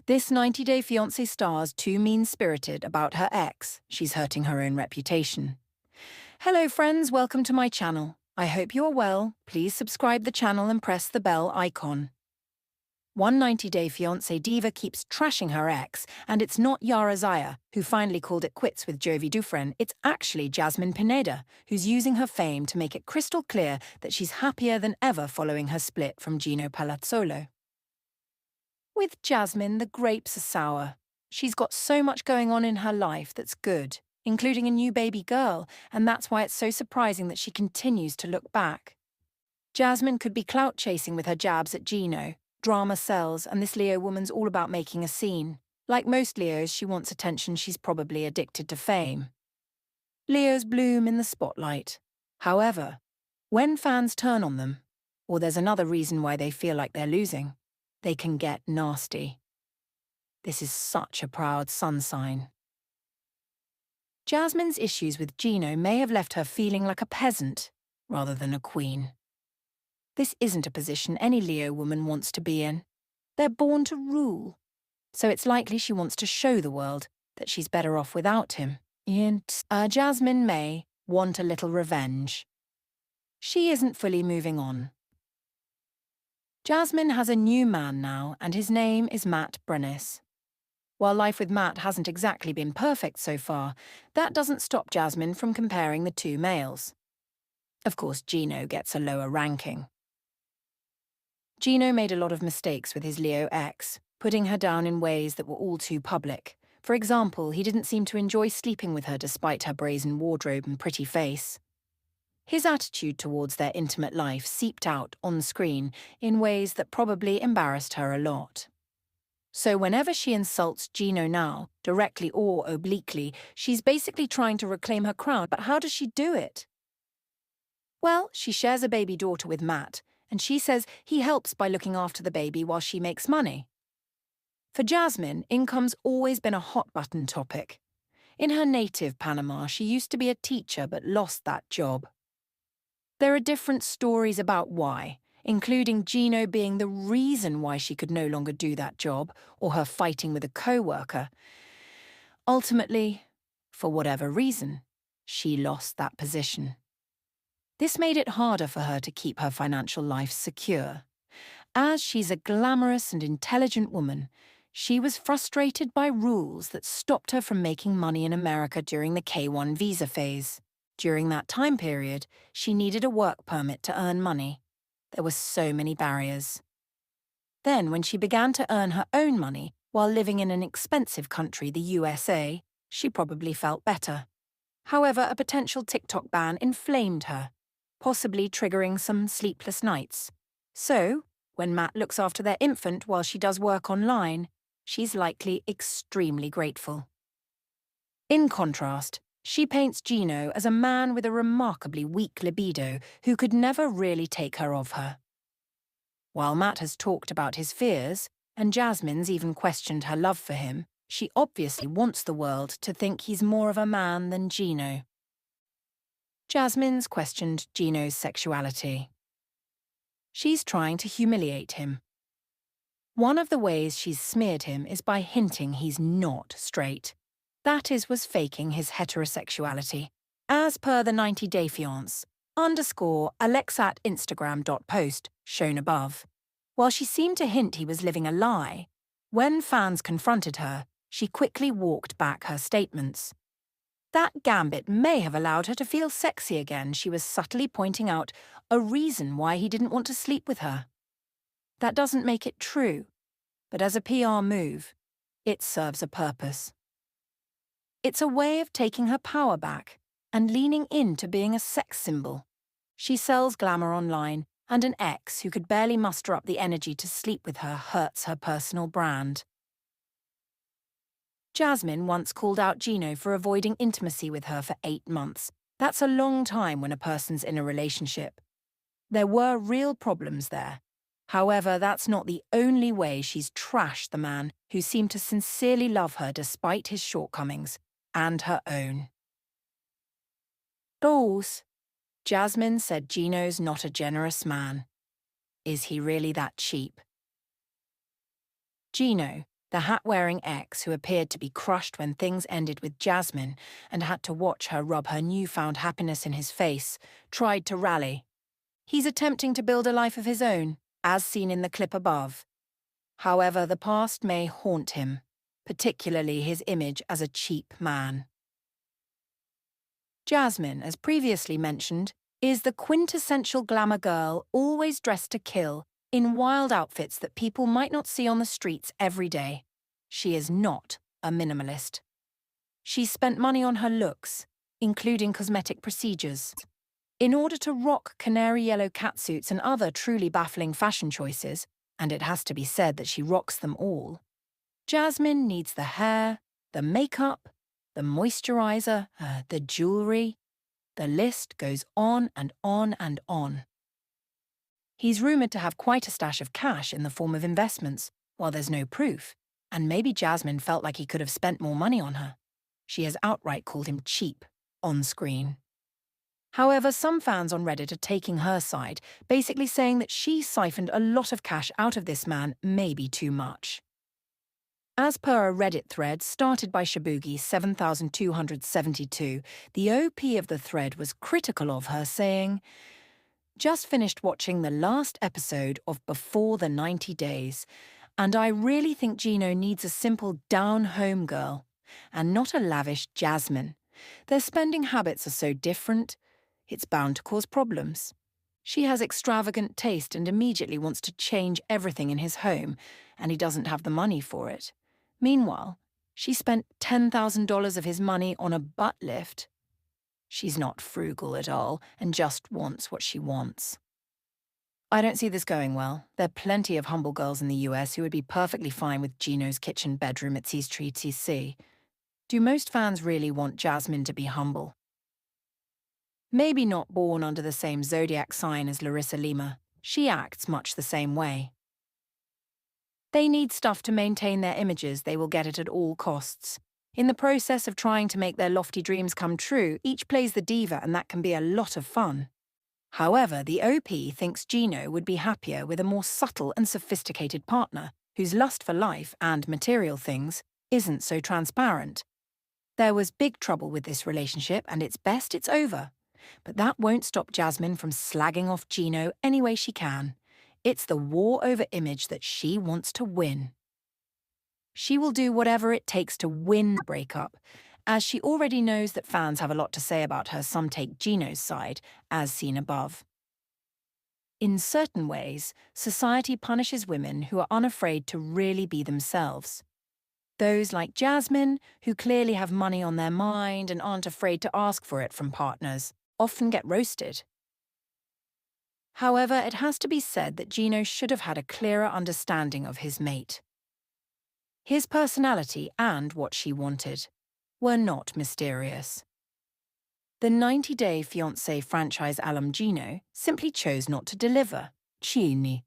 This 90-Day Fiancé star's too mean-spirited about her ex. She's hurting her own reputation. Hello friends, welcome to my channel. I hope you are well. Please subscribe the channel and press the bell icon. One 90-Day Fiancé diva keeps trashing her ex, and it's not Yara Zaya, who finally called it quits with Jovi Dufresne. It's actually Jasmine Pineda, who's using her fame to make it crystal clear that she's happier than ever following her split from Gino Palazzolo. With Jasmine, the grapes are sour. She's got so much going on in her life that's good, including a new baby girl, and that's why it's so surprising that she continues to look back. Jasmine could be clout-chasing with her jabs at Gino. Drama sells, and this Leo woman's all about making a scene. Like most Leos, she wants attention. She's probably addicted to fame. Leos bloom in the spotlight. However, when fans turn on them, or there's another reason why they feel like they're losing, they can get nasty. This is such a proud sun sign. Jasmine's issues with Gino may have left her feeling like a peasant rather than a queen. This isn't a position any Leo woman wants to be in. They're born to rule. So it's likely she wants to show the world that she's better off without him. Jasmine may want a little revenge. She isn't fully moving on. Jasmine has a new man now, and his name is Matt Brennis. While life with Matt hasn't exactly been perfect so far, that doesn't stop Jasmine from comparing the two males. Of course, Gino gets a lower ranking. Gino made a lot of mistakes with his Leo ex, putting her down in ways that were all too public. For example, he didn't seem to enjoy sleeping with her despite her brazen wardrobe and pretty face. His attitude towards their intimate life seeped out on screen in ways that probably embarrassed her a lot. So whenever she insults Gino now, directly or obliquely, she's basically trying to reclaim her crown. But how does she do it? Well, she shares a baby daughter with Matt, and she says he helps by looking after the baby while she makes money. For Jasmine, income's always been a hot-button topic. In her native Panama, she used to be a teacher but lost that job. There are different stories about why, including Gino being the reason why she could no longer do that job, or her fighting with a co-worker. Ultimately, for whatever reason, she lost that position. This made it harder for her to keep her financial life secure. As she's a glamorous and intelligent woman, she was frustrated by rules that stopped her from making money in America during the K-1 visa phase. During that time period, she needed a work permit to earn money. There were so many barriers. Then, when she began to earn her own money while living in an expensive country, the USA, she probably felt better. However, a potential TikTok ban inflamed her, possibly triggering some sleepless nights. So, when Matt looks after their infant while she does work online, she's likely extremely grateful. In contrast, she paints Gino as a man with a remarkably weak libido who could never really take her of her. While Matt has talked about his fears, and Jasmine's even questioned her love for him, she obviously wants the world to think he's more of a man than Gino. Jasmine's questioned Gino's sexuality. She's trying to humiliate him. One of the ways she's smeared him is by hinting he's not straight. That was faking his heterosexuality. As per the 90-Day Fiancé, _Alex@Instagram.post, shown above. While she seemed to hint he was living a lie, when fans confronted her, she quickly walked back her statements. That gambit may have allowed her to feel sexy again. She was subtly pointing out a reason why he didn't want to sleep with her. That doesn't make it true, but as a PR move, it serves a purpose. It's a way of taking her power back and leaning into being a sex symbol. She sells glamour online, and an ex who could barely muster up the energy to sleep with her hurts her personal brand. Jasmine once called out Gino for avoiding intimacy with her for 8 months. That's a long time when a person's in a relationship. There were real problems there. However, that's not the only way she's trashed the man who seemed to sincerely love her despite his shortcomings, and her own. Goals. Jasmine said Gino's not a generous man. Is he really that cheap? Gino, The hat-wearing ex who appeared to be crushed when things ended with Jasmine and had to watch her rub her newfound happiness in his face, tried to rally. He's attempting to build a life of his own, as seen in the clip above. However, the past may haunt him, particularly his image as a cheap man. Jasmine, as previously mentioned, is the quintessential glamour girl always dressed to kill in wild outfits that people might not see on the streets every day. She is not a minimalist. She spent money on her looks, including cosmetic procedures. In order to rock canary yellow catsuits and other truly baffling fashion choices, and it has to be said that she rocks them all, Jasmine needs the hair, the makeup, the moisturizer, the jewelry. The list goes on and on and on. He's rumoured to have quite a stash of cash in the form of investments, while there's no proof, and maybe Jasmine felt like he could have spent more money on her. She has outright called him cheap, on screen. However, some fans on Reddit are taking her side, basically saying that she siphoned a lot of cash out of this man, maybe too much. As per a Reddit thread started by Shabugi7272, the OP of the thread was critical of her, saying, "Just finished watching the last episode of Before the 90 Days, and I really think Gino needs a simple down-home girl, and not a lavish Jasmine. Their spending habits are so different. It's bound to cause problems. She has extravagant taste and immediately wants to change everything in his home, and he doesn't have the money for it. Meanwhile, she spent $10,000 of his money on a butt lift. She's not frugal at all and just wants what she wants." I don't see this going well. There are plenty of humble girls in the US who would be perfectly fine with Gino's kitchen bedroom at TC. Do most fans really want Jasmine to be humble? Maybe not born under the same zodiac sign as Larissa Lima, she acts much the same way. They need stuff to maintain their images they will get it at all costs. In the process of trying to make their lofty dreams come true, each plays the diva, and that can be a lot of fun. However, the OP thinks Gino would be happier with a more subtle and sophisticated partner, whose lust for life and material things isn't so transparent. There was big trouble with this relationship, and it's best it's over. But that won't stop Jasmine from slagging off Gino any way she can. It's the war over image that she wants to win. She will do whatever it takes to win the breakup, as she already knows that fans have a lot to say about her. Some take Gino's side, as seen above. In certain ways, society punishes women who are unafraid to really be themselves. Those like Jasmine, who clearly have money on their mind and aren't afraid to ask for it from partners, often get roasted. However, it has to be said that Gino should have had a clearer understanding of his mate. His personality and what she wanted were not mysterious. The 90-Day Fiancé franchise alum Gino simply chose not to deliver. Chini.